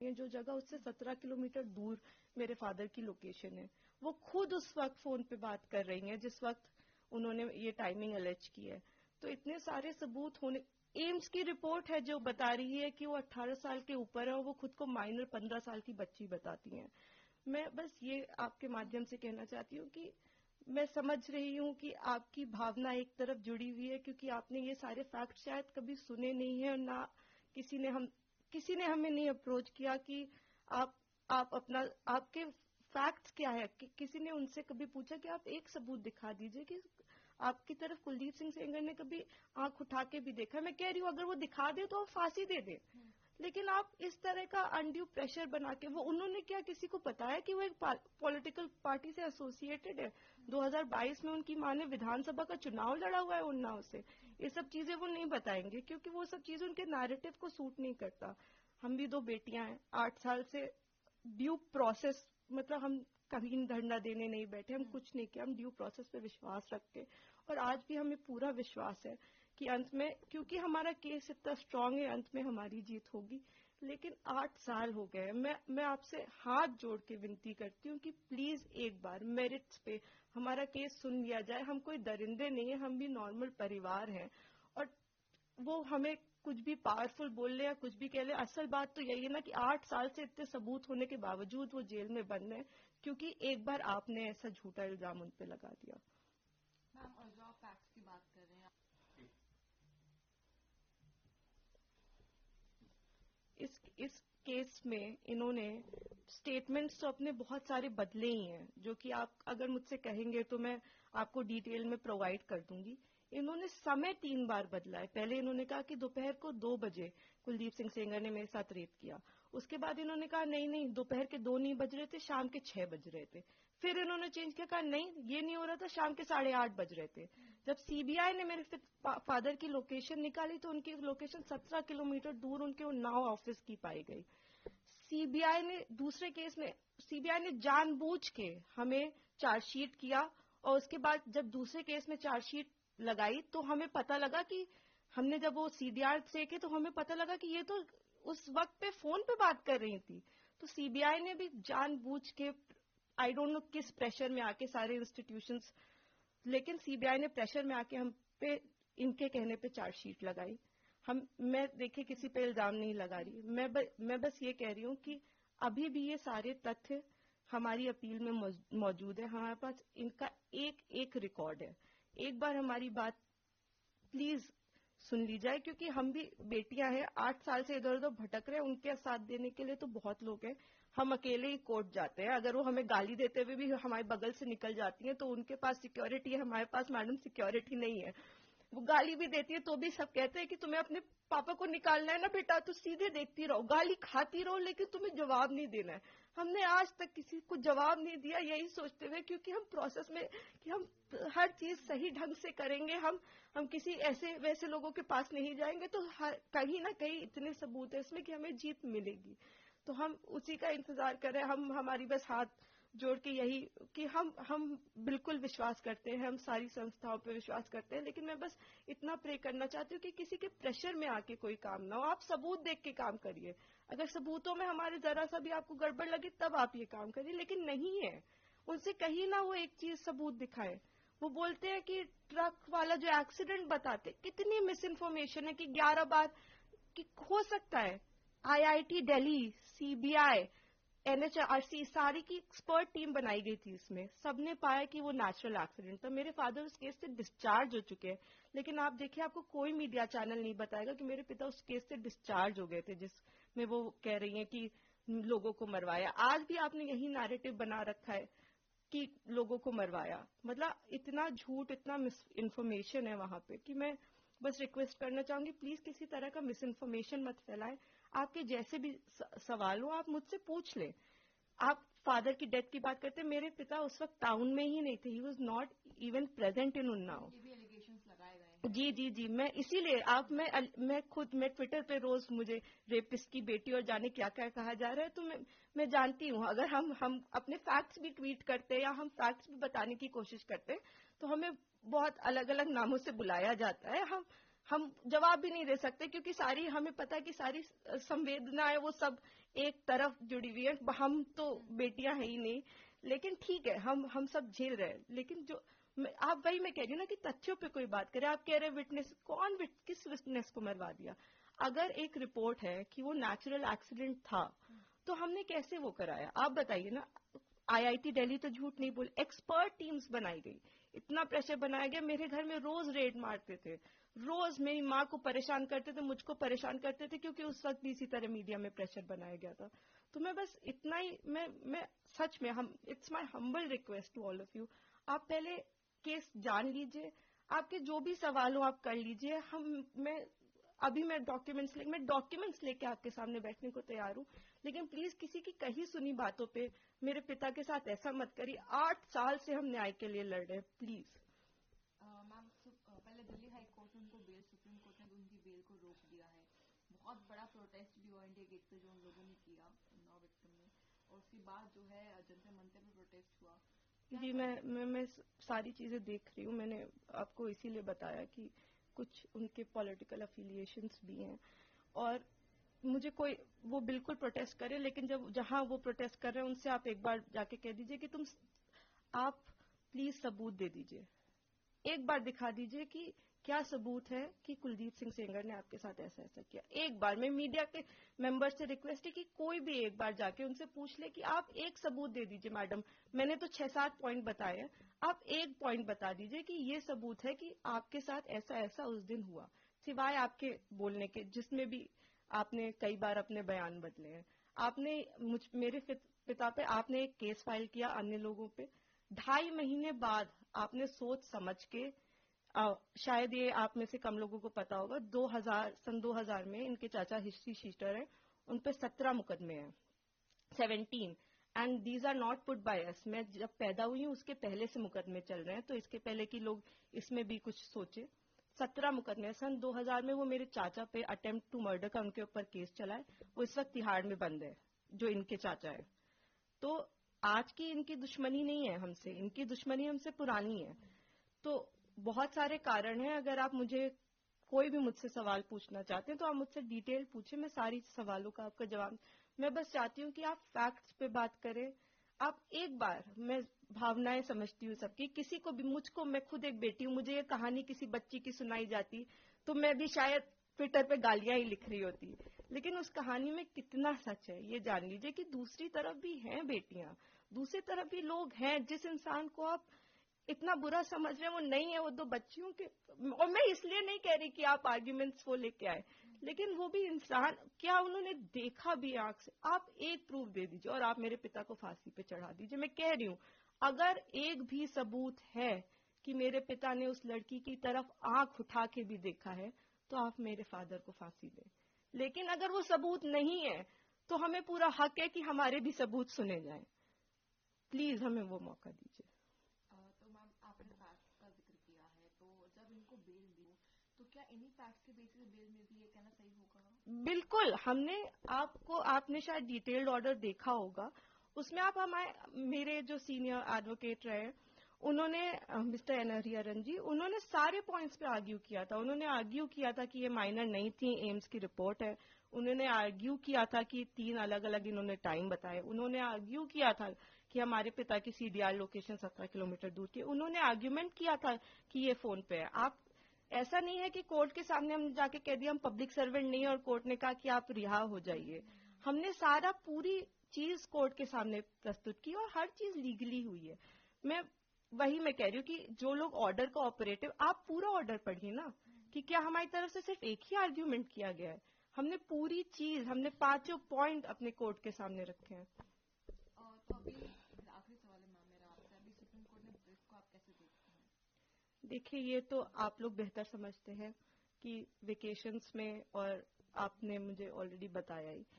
ये जो जगह उससे 17 किलोमीटर दूर मेरे फादर की लोकेशन है, वो खुद उस वक्त फोन पे बात कर रही हैं जिस वक्त उन्होंने ये टाइमिंग अलेज की है। तो इतने सारे सबूत होने, एम्स की रिपोर्ट है जो बता रही है कि वो 18 साल के ऊपर है और वो खुद को माइनर 15 साल की बच्ची बताती हैं। मैं बस ये आपके माध्यम से कहना चाहती हूँ कि मैं समझ रही हूँ कि आपकी भावना एक तरफ जुड़ी हुई है क्योंकि आपने ये सारे फैक्ट शायद कभी सुने नहीं है और ना किसी ने हमें नहीं अप्रोच किया कि आप अपना आपके फैक्ट्स क्या है किसी ने उनसे कभी पूछा कि आप एक सबूत दिखा दीजिए कि आपकी तरफ कुलदीप सिंह सेंगर ने कभी आंख उठा के भी देखा। मैं कह रही हूँ अगर वो दिखा दे तो फांसी दे दे, लेकिन आप इस तरह का अनड्यू प्रेशर बना के, वो उन्होंने क्या किसी को बताया कि वो एक पॉलिटिकल पार्टी से एसोसिएटेड है? 2022 में उनकी मां ने विधानसभा का चुनाव लड़ा हुआ है उन्नाव से। ये सब चीजें वो नहीं बताएंगे क्योंकि वो सब चीजें उनके नैरेटिव को सूट नहीं करता। हम भी दो बेटियां हैं, 8 साल से ड्यू प्रोसेस, मतलब हम कहीं धरना देने नहीं बैठे, हम कुछ नहीं किया, हम ड्यू प्रोसेस पे विश्वास रखते और आज भी हमें पूरा विश्वास है कि अंत में, क्योंकि हमारा केस इतना स्ट्रांग है, अंत में हमारी जीत होगी। लेकिन 8 साल हो गए। मैं आपसे हाथ जोड़ के विनती करती हूँ कि प्लीज एक बार मेरिट्स पे हमारा केस सुन लिया जाए। हम कोई दरिंदे नहीं है, हम भी नॉर्मल परिवार हैं और वो हमें कुछ भी पावरफुल बोल ले या कुछ भी कह ले, असल बात तो यही है ना कि 8 साल से इतने सबूत होने के बावजूद वो जेल में बंद है क्योंकि एक बार आपने ऐसा झूठा इल्जाम उन पे लगा दिया। मैम, और जो आप फैक्ट्स की बात कर रहे हैं, इस केस में इन्होंने स्टेटमेंट्स तो अपने बहुत सारे बदले ही हैं, जो कि आप अगर मुझसे कहेंगे तो मैं आपको डिटेल में प्रोवाइड कर दूंगी। इन्होंने समय 3 बार बदला है। पहले इन्होंने कहा कि दोपहर को 2 बजे कुलदीप सिंह सेंगर ने मेरे साथ रेप किया। उसके बाद इन्होंने कहा नहीं नहीं, दोपहर के 2 नहीं बज रहे थे, शाम के 6 बज रहे थे। फिर इन्होंने चेंज किया, कहा नहीं ये नहीं हो रहा था, शाम के 8:30 बज रहे थे। जब सीबीआई ने मेरे फादर की लोकेशन निकाली तो उनकी लोकेशन 17 किलोमीटर दूर उनके उन्नाव ऑफिस की पाई गई। सीबीआई ने दूसरे केस में सीबीआई ने जानबूझ के हमें चार्जशीट किया और उसके बाद जब दूसरे केस में चार्जशीट लगाई तो हमें पता लगा कि हमने जब वो सीडीआर देखे तो हमें पता लगा कि ये तो उस वक्त पे फोन पे बात कर रही थी। तो सीबीआई ने भी जानबूझ के, आई डोंट नो किस प्रेशर में आके सारे इंस्टीट्यूशंस, लेकिन सीबीआई ने प्रेशर में आके हम पे इनके कहने पे चार्जशीट लगाई। मैं देखिए किसी पे इल्जाम नहीं लगा रही, मैं बस ये कह रही हूँ कि अभी भी ये सारे तथ्य हमारी अपील में मौजूद है। हमारे पास इनका एक एक रिकॉर्ड है। एक बार हमारी बात प्लीज सुन ली जाए क्योंकि हम भी बेटियां हैं, 8 साल से इधर उधर भटक रहे हैं, उनके साथ देने के लिए तो बहुत लोग हैं। हम अकेले ही कोर्ट जाते हैं, अगर वो हमें गाली देते हुए भी हमारे बगल से निकल जाती हैं तो उनके पास सिक्योरिटी है, हमारे पास मैडम सिक्योरिटी नहीं है। वो गाली भी देती है तो भी सब कहते हैं कि तुम्हें अपने पापा को निकालना है ना बेटा, तो सीधे देखती रहो, गाली खाती रहो, लेकिन तुम्हें जवाब नहीं देना है। हमने आज तक किसी को जवाब नहीं दिया, यही सोचते हुए क्योंकि हम प्रोसेस में कि हम हर चीज सही ढंग से करेंगे, हम किसी ऐसे वैसे लोगों के पास नहीं जाएंगे तो कहीं ना कहीं इतने सबूत है इसमें कि हमें जीत मिलेगी। तो हम उसी का इंतजार कर रहे हैं। हम हमारी बस हाथ जोड़ के यही कि हम बिल्कुल विश्वास करते हैं, हम सारी संस्थाओं पे विश्वास करते हैं, लेकिन मैं बस इतना प्रे करना चाहती हूँ कि किसी के प्रेशर में आके कोई काम ना हो। आप सबूत देख के काम करिए, अगर सबूतों में हमारे जरा सा भी आपको गड़बड़ लगी तब आप ये काम करिए, लेकिन नहीं है। उनसे कहीं ना वो एक चीज सबूत दिखाए। वो बोलते हैं कि ट्रक वाला जो एक्सीडेंट बताते, कितनी मिस इन्फॉर्मेशन है कि 11 बार कि हो सकता है आईआईटी दिल्ली, सीबीआई, एनएचआरसी सारी की एक्सपर्ट टीम बनाई गई थी, इसमें सबने पाया कि वो नेचुरल एक्सीडेंट था। मेरे फादर उस केस से डिस्चार्ज हो चुके हैं, लेकिन आप देखिए आपको कोई मीडिया चैनल नहीं बताएगा कि मेरे पिता उस केस से डिस्चार्ज हो गए थे जिसमें वो कह रही हैं कि लोगों को मरवाया। आज भी आपने यही नैरेटिव बना रखा है कि लोगों को मरवाया। मतलब इतना झूठ, इतना मिस इन्फॉर्मेशन है वहां पे कि मैं बस रिक्वेस्ट करना चाहूंगी प्लीज किसी तरह का मिस इन्फॉर्मेशन मत फैलाएं। आपके जैसे भी सवाल हो आप मुझसे पूछ लें। आप फादर की डेथ की बात करते हैं, मेरे पिता उस वक्त टाउन में ही नहीं थे, he was not even present in Unnao. ये भी एलिगेशंस लगाए गए हैं। जी जी जी, मैं इसीलिए मैं ट्विटर पे रोज मुझे रेपिस्ट की बेटी और जाने क्या क्या कहा जा रहा है, तो मैं जानती हूँ अगर हम अपने फैक्ट्स भी ट्वीट करते हैं या हम फैक्ट्स भी बताने की कोशिश करते हैं तो हमें बहुत अलग अलग नामों से बुलाया जाता है। हम जवाब भी नहीं दे सकते क्योंकि सारी हमें पता है कि सारी संवेदनाएं वो सब एक तरफ जुड़ी हुई है। हम तो बेटियां हैं ही नहीं, लेकिन ठीक है हम सब झेल रहे हैं। लेकिन जो आप वही मैं कह रही हूँ ना कि तथ्यों पे कोई बात करे। आप कह रहे हैं विटनेस, किस विटनेस को मरवा दिया? अगर एक रिपोर्ट है कि वो नेचुरल एक्सीडेंट था तो हमने कैसे वो कराया? आप बताइए ना। आईआईटी दिल्ली तो झूठ नहीं बोल, एक्सपर्ट टीम्स बनाई गई, इतना प्रेशर बनाया गया। मेरे घर में रोज रेड मारते थे, रोज मेरी माँ को परेशान करते थे, मुझको परेशान करते थे, क्योंकि उस वक्त भी इसी तरह मीडिया में प्रेशर बनाया गया था। तो मैं बस इतना ही, मैं सच में, हम it's my humble request to all of you, आप पहले केस जान लीजिए, आपके जो भी सवाल हो आप कर लीजिए। मैं डॉक्यूमेंट्स लेके आपके सामने बैठने को तैयार हूँ, लेकिन प्लीज किसी की कही सुनी बातों पे मेरे पिता के साथ ऐसा मत करिए। 8 साल से हम न्याय के लिए लड़ रहे हैं, प्लीज। मैम पहले दिल्ली हाई कोर्ट ने उनको बेल, सुप्रीम कोर्ट ने उनकी बेल को रोक दिया है। बहुत बड़ा प्रोटेस्ट भी हुआ इंडिया गेट पे जो उन लोगों ने किया नौ विक्टिम में, और उसके बाद जो है जनता मंदिर में प्रोटेस्ट हुआ। जी, मैं सारी चीजें देख रही हूँ। मैंने आपको इसीलिए बताया कि कुछ उनके पॉलिटिकल अफिलिएशंस भी हैं, और मुझे कोई, वो बिल्कुल प्रोटेस्ट करें, लेकिन जब जहां वो प्रोटेस्ट कर रहे हैं उनसे आप एक बार जाके कह दीजिए कि आप प्लीज सबूत दे दीजिए, एक बार दिखा दीजिए कि क्या सबूत है कि कुलदीप सिंह सेंगर ने आपके साथ ऐसा ऐसा किया। एक बार मैं मीडिया के मेंबर से रिक्वेस्ट है कि कोई भी एक बार जाके उनसे पूछ ले कि आप एक सबूत दे दीजिए मैडम, मैंने तो 6-7 पॉइंट बताए हैं, आप एक पॉइंट बता दीजिए कि ये सबूत है कि आपके साथ ऐसा ऐसा उस दिन हुआ, सिवाय आपके बोलने के, जिसमें भी आपने कई बार अपने बयान बदले हैं। आपने मेरे पिता पे आपने एक केस फाइल किया, अन्य लोगों पे 2.5 महीने बाद आपने सोच समझ के, शायद ये आप में से कम लोगों को पता होगा, 2000 में इनके चाचा हिस्ट्री शीटर हैं, उन पे 17 मुकदमे हैं, 17, and these are not put by us. मैं जब पैदा हुई हूँ उसके पहले से मुकदमे चल रहे हैं, तो इसके पहले कि लोग इसमें भी कुछ सोचे। 17 मुकदमे सन 2000 में वो मेरे चाचा पे अटेम्प्ट टू मर्डर का उनके ऊपर केस चला है, वो इस वक्त तिहाड़ में बंद है, जो इनके चाचा है। तो आज की इनकी दुश्मनी नहीं है हमसे, इनकी दुश्मनी हमसे पुरानी है। तो बहुत सारे कारण हैं। अगर आप मुझे कोई भी मुझसे सवाल पूछना चाहते हैं तो आप मुझसे डिटेल पूछे, मैं सारी सवालों का आपका जवाब। मैं बस चाहती हूँ कि आप फैक्ट्स पे बात करें। आप एक बार, मैं भावनाएं समझती हूँ सबकी, किसी को भी, मुझको, मैं खुद एक बेटी हूँ, मुझे ये कहानी किसी बच्ची की सुनाई जाती तो मैं भी शायद ट्विटर पे गालियां ही लिख रही होती, लेकिन उस कहानी में कितना सच है ये जान लीजिए कि दूसरी तरफ भी हैं बेटियां, दूसरी तरफ भी लोग हैं। जिस इंसान को आप इतना बुरा समझ रहे हैं वो नहीं है, वो 2 बच्चियों के, और मैं इसलिए नहीं कह रही कि आप आर्ग्यूमेंट्स वो लेके आए, लेकिन वो भी इंसान, क्या उन्होंने देखा भी आंख से? आप एक प्रूफ दे दीजिए और आप मेरे पिता को फांसी पे चढ़ा दीजिए। मैं कह रही हूँ, अगर एक भी सबूत है कि मेरे पिता ने उस लड़की की तरफ आंख उठा के भी देखा है तो आप मेरे फादर को फांसी दें। लेकिन अगर वो सबूत नहीं है तो हमें पूरा हक है कि हमारे भी सबूत सुने जाएं। प्लीज हमें वो मौका दीजिए। तो मैम आपने फैक्ट्स का जिक्र किया है, तो जब इनको बेल दी तो क्या इन्हीं फैक्ट्स के बेसिस पे बेल मिलती है, कहना सही होगा? बिल्कुल, आपने शायद डिटेल्ड ऑर्डर देखा होगा, उसमें आप मेरे जो सीनियर एडवोकेट रहे, उन्होंने, मिस्टर एन हरिहरन जी, उन्होंने सारे पॉइंट्स पे आर्ग्यू किया था। उन्होंने आर्ग्यू किया था कि ये माइनर नहीं थी, एम्स की रिपोर्ट है। उन्होंने आर्ग्यू किया था कि 3 अलग अलग इन्होंने टाइम बताए। उन्होंने आर्ग्यू किया था कि हमारे पिता की सीडीआर लोकेशन 17 किलोमीटर दूर की। उन्होंने आर्ग्यूमेंट किया था कि ये फोन पे है। आप, ऐसा नहीं है कि कोर्ट के सामने हम जाके कह दिया हम पब्लिक सर्वेंट नहीं है और कोर्ट ने कहा कि आप रिहा हो जाइए। हमने सारा पूरी चीज कोर्ट के सामने प्रस्तुत की और हर चीज लीगली हुई है। मैं कह रही हूँ कि जो लोग ऑर्डर का ऑपरेटिव, आप पूरा ऑर्डर पढ़िए ना, कि क्या हमारी तरफ से सिर्फ एक ही आर्ग्यूमेंट किया गया है। हमने पूरी चीज, हमने 5 पॉइंट अपने कोर्ट के सामने रखे हैं। तो अभी आखिरी सवाल है मैम मेरा आपसे, अभी सुप्रीम कोर्ट ने ब्रीफ को आप कैसे देखते हैं? देखिए, ये तो आप लोग बेहतर समझते हैं कि वेकेशंस में, और आपने मुझे ऑलरेडी बताया ही